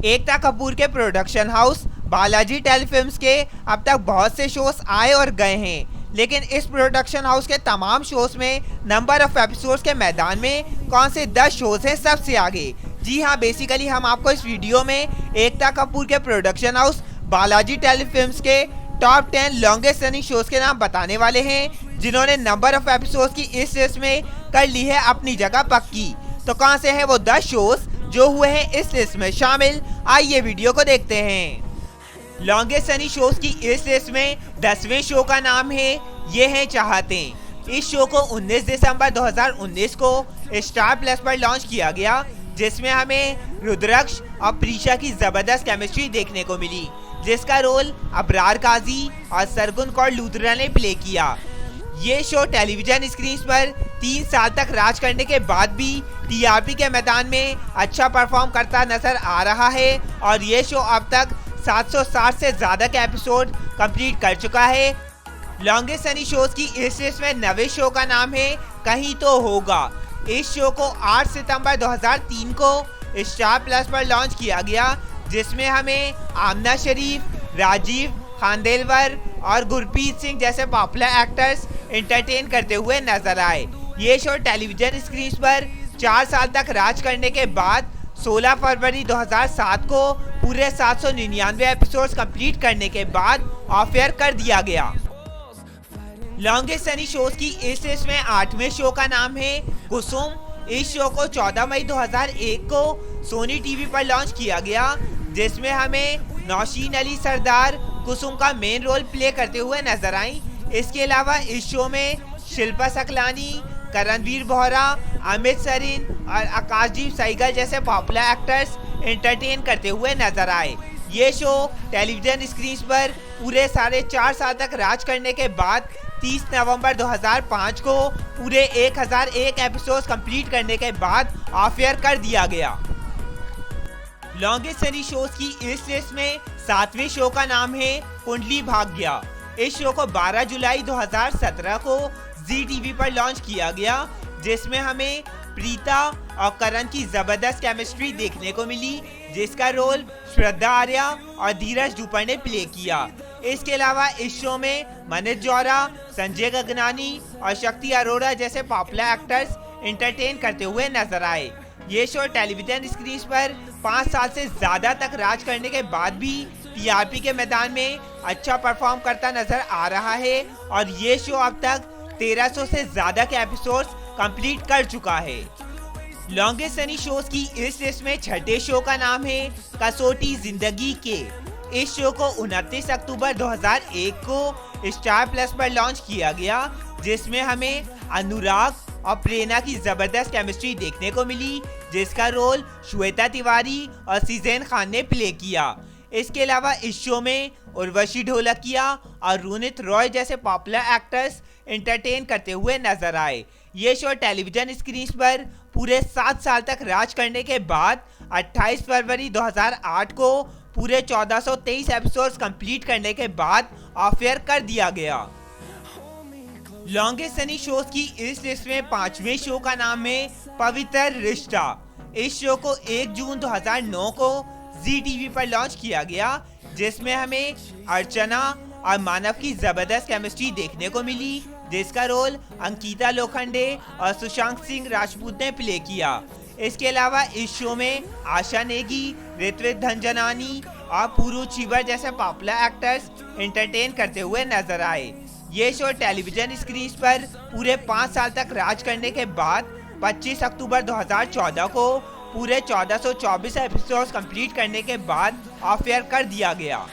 एकता कपूर के production house Balaji telefilms के अब तक बहुत से शोज आए और गए हैं, लेकिन इस प्रोडक्शन हाउस के तमाम शोज में नंबर ऑफ एपिसोड्स के मैदान में कौन से 10 शोज हैं सबसे आगे। जी हाँ, बेसिकली हम आपको इस वीडियो में एकता कपूर के प्रोडक्शन हाउस बालाजी टेलीफिल्म्स के टॉप 10 लॉन्गेस्ट रनिंग शोज के नाम बताने वाले हैं, जिन्होंने नंबर ऑफ एपिसोड्स की इस लिस्ट में कर ली है अपनी जगह पक्की। तो कौन से हैं वो 10 शोज जो हुए हैं इस लिस्ट में शामिल, आइए वीडियो को देखते हैं। लॉन्गेस्ट रनिंग शोज की इस लिस्ट में 10वें शो का नाम है ये है चाहते। इस शो को 19 दिसंबर 2019 को स्टार प्लस पर लॉन्च किया गया, जिसमें हमें रुद्रक्ष और प्रीशा की जबरदस्त केमिस्ट्री देखने को मिली, जिसका रोल अबरार काजी और सरगुन कौर लूथरा ने प्ले किया। ये शो टेलीविजन स्क्रीन पर 3 साल तक राज करने के बाद भी टीआरपी के मैदान में अच्छा परफॉर्म करता नजर आ रहा है और ये शो अब तक 760 से ज्यादा के एपिसोड कंप्लीट कर चुका है। लॉन्गेस्ट रनिंग शोज की इस लिस्ट में 9वें शो का नाम है कहीं तो होगा। इस शो को 8 सितंबर 2003 को स्टार प्लस पर लॉन्च किया गया, जिसमें हमें आमना शरीफ, राजीव खानदेलवर और गुरप्रीत सिंह जैसे पॉपुलर एक्टर्स एंटरटेन करते हुए नजर आए। ये शो टेलीविजन स्क्रीन पर 4 साल तक राज करने के बाद 16 फरवरी 2007 को पूरे 799 एपिसोड्स कंप्लीट करने के बाद ऑफ एयर कर दिया गया। लॉन्गेस्ट रनिंग शोज की इस लिस्ट में 8वें शो का नाम है कुसुम। इस शो को 14 मई 2001 को सोनी टीवी पर लॉन्च किया गया, जिसमें हमें नौशीन अली सरदार कुसुम का मेन रोल प्ले करते हुए नजर आई। इसके अलावा इस शो में शिल्पा सकलानी, करणवीर बोहरा, अमित सरीन और आकाशदीप सहगल जैसे पॉपुलर एक्टर्स एंटरटेन करते हुए नजर आए। ये शो टेलीविजन स्क्रीन पर पूरे 4.5 साल तक राज करने के बाद 30 नवंबर 2005 को पूरे 1001 एपिसोड कंप्लीट करने के बाद ऑफ एयर कर दिया गया। लॉन्गेस्ट रनिंग शोज की इस लिस्ट में 7वें शो का नाम है कुंडली भाग्य। इस शो को 12 जुलाई 2017 को जी टीवी पर लॉन्च किया गया, जिसमें हमें प्रीता और करण की जबरदस्त केमिस्ट्री देखने को मिली, जिसका रोल श्रद्धा आर्या और धीरज डूपर ने प्ले किया। इसके अलावा इस शो में मनीष जौहरा, संजय गगनानी और शक्ति अरोड़ा जैसे पॉपुलर एक्टर्स एंटरटेन करते हुए नजर आए। ये शो टेलीविजन स्क्रीन पर 5 साल से ज्यादा तक राज करने के बाद भी टीआरपी के मैदान में अच्छा परफॉर्म करता नजर आ रहा है और ये शो अब तक 1300 से ज्यादा के एपिसोड्स कंप्लीट कर चुका है। लॉन्गेस्ट रनिंग शोज की इस लिस्ट में 6ठे शो का नाम है कसौटी जिंदगी के। इस शो को 29 अक्टूबर 2001 को स्टार प्लस पर लॉन्च किया गया, जिसमें हमें अनुराग और प्रेरणा की जबरदस्त केमिस्ट्री देखने को मिली, जिसका रोल श्वेता तिवारी और सीजेन खान ने प्ले किया। इसके अलावा इस शो में उर्वशी ढोलकिया और रूनित रॉय जैसे पॉपुलर एक्टर्स एंटरटेन करते हुए नजर आए। ये शो टेलीविजन स्क्रीन पर पूरे 7 साल तक राज करने के बाद 28 फरवरी 2008 को पूरे 1423 एपिसोड्स कंप्लीट करने के बाद ऑफ एयर कर दिया गया। लॉन्गेस्ट रनिंग शोज की इस लिस्ट में 5वें शो का नाम है पवित्र रिश्ता। इस शो को 1 जून 2009 को जी टीवी पर लॉन्च किया गया, जिसमें हमें अर्चना और मानव की जबरदस्त केमिस्ट्री देखने को मिली, जिसका रोल अंकिता लोखंडे और सुशांत सिंह राजपूत ने प्ले किया। इसके अलावा इस शो में आशा नेगी, ऋत्विक धनजनानी और पुरु चिवर जैसे पॉपुलर एक्टर्स एंटरटेन करते हुए नजर आए। ये शो टेलीविजन स्क्रीन पर पूरे 5 साल तक राज करने के बाद 25 अक्टूबर 2014 को पूरे 1424 एपिसोड्स कंप्लीट करने के बाद ऑफ एयर कर दिया गया।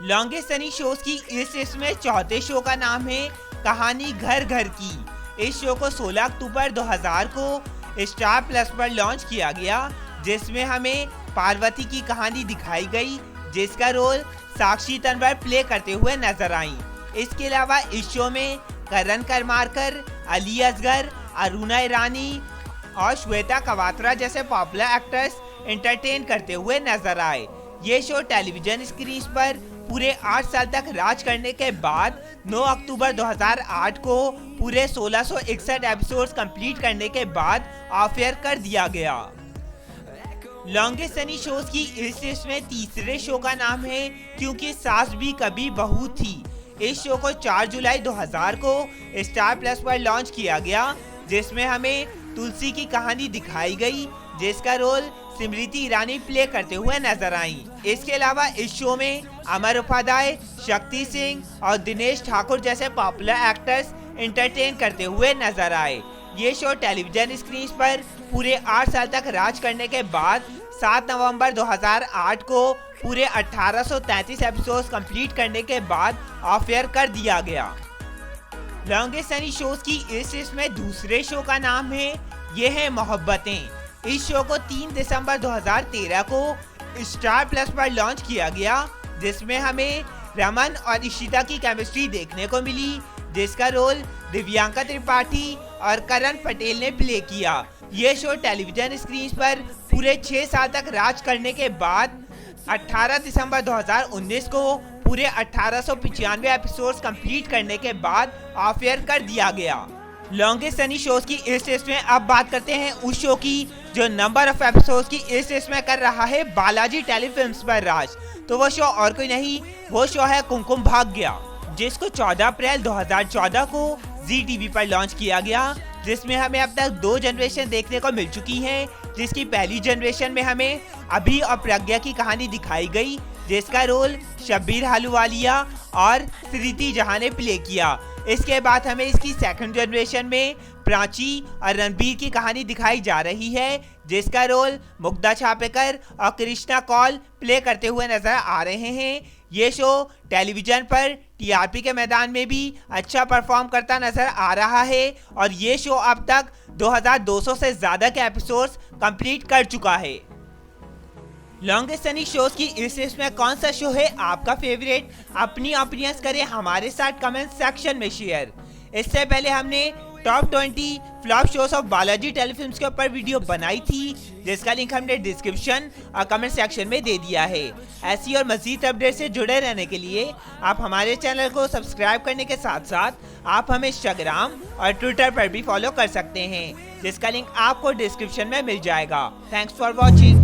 लॉन्गेस्ट रनिंग शोज की इस लिस्ट में 4थे शो का नाम है कहानी घर घर की। इस शो को 16 अक्टूबर 2000 को स्टार प्लस पर लॉन्च किया गया, जिसमें हमें पार्वती की कहानी दिखाई गई, जिसका रोल साक्षी तन्वर प्ले करते हुए नजर आई। इसके अलावा इस शो में करण करमारकर, अली असगर, अरुणा ईरानी और श्वेता कवात्रा जैसे पॉपुलर एक्टर्स एंटरटेन करते हुए नजर आए। ये शो टेलीविजन स्क्रीन पर पूरे 8 साल तक राज करने के बाद 9 अक्टूबर 2008 को पूरे 1661 एपिसोड्स कंप्लीट करने के बाद ऑफ एयर कर दिया गया। लॉन्गेस्ट रनिंग शोज की इस लिस्ट में तीसरे शो का नाम है क्योंकि सास भी कभी बहू थी। इस शो को 4 जुलाई 2000 को स्टार प्लस पर लॉन्च किया गया, जिसमें हमें तुलसी की कहानी दिखाई गई, जिसका रोल स्मृति ईरानी प्ले करते हुए नजर आई। इसके अलावा इस शो में अमर उपाध्याय, शक्ति सिंह और दिनेश ठाकुर जैसे पॉपुलर एक्टर्स एंटरटेन करते हुए नजर आए। ये शो टेलीविजन स्क्रीन पर पूरे 8 साल तक राज करने के बाद 7 नवंबर 2008 को पूरे 1833 एपिसोड्स कंप्लीट करने के बाद ऑफ एयर कर दिया गया। लॉन्गेस्ट रनिंग शोज की इस लिस्ट में दूसरे शो का नाम है ये है मोहब्बतें। इस शो को 3 दिसंबर 2013 को स्टार प्लस पर लॉन्च किया गया, जिसमें हमें रमन और इशिता की केमिस्ट्री देखने को मिली, जिसका रोल दिव्यांका त्रिपाठी और करण पटेल ने प्ले किया। ये शो टेलीविजन स्क्रीन पर पूरे 6 साल तक राज करने के बाद 18 दिसंबर 2019 को पूरे 1895 एपिसोड्स कंप्लीट करने के बाद ऑफ एयर कर दिया गया। लॉन्गेस्ट रनिंग शोज की इस लिस्ट में अब बात करते हैं उस शो की जो नंबर ऑफ एपिसोड्स की इस लिस्ट में कर रहा है बालाजी टेलीफिल्म्स पर राज। तो वो शो और कोई नहीं, वो शो है कुमकुम भाग्य, जिसको 14 अप्रैल 2014 को जी टीवी पर लॉन्च किया गया, जिसमें हमें अब तक 2 जनरेशन देखने को मिल चुकी हैं। जिसकी पहली जनरेशन में हमें अभी और प्रज्ञा की कहानी दिखाई गई, जिसका रोल शब्बीर हालूवालिया और स्मृति जहां ने प्ले किया। इसके बाद हमें इसकी सेकंड जनरेशन में प्राची और रणबीर की कहानी दिखाई जा रही है, जिसका रोल मुग्धा छापेकर और कृष्णा कौल प्ले करते हुए नजर आ रहे हैं। ये शो टेलीविजन पर टीआरपी के मैदान में भी अच्छा परफॉर्म करता नजर आ रहा है और ये शो अब तक 2200 से ज्यादा के एपिसोड्स कंप्लीट कर चुका है। लॉन्गेस्ट रनिंग शोज की इस लिस्ट में कौन सा शो है आपका फेवरेट? अपनी ओपिनियंस करें हमारे साथ कमेंट सेक्शन में शेयर। इससे पहले हमने top 20 flop shows of Balaji telefilms के ऊपर वीडियो बनाई थी, जिसका लिंक हमने डिस्क्रिप्शन और कमेंट सेक्शन में दे दिया है। ऐसी और मजीद अपडेट से जुड़े रहने के लिए आप हमारे चैनल को सब्सक्राइब करने के साथ साथ आप हमें इंस्टाग्राम और ट्विटर पर भी फॉलो कर सकते हैं, जिसका लिंक आपको डिस्क्रिप्शन में मिल जाएगा। Thanks for watching.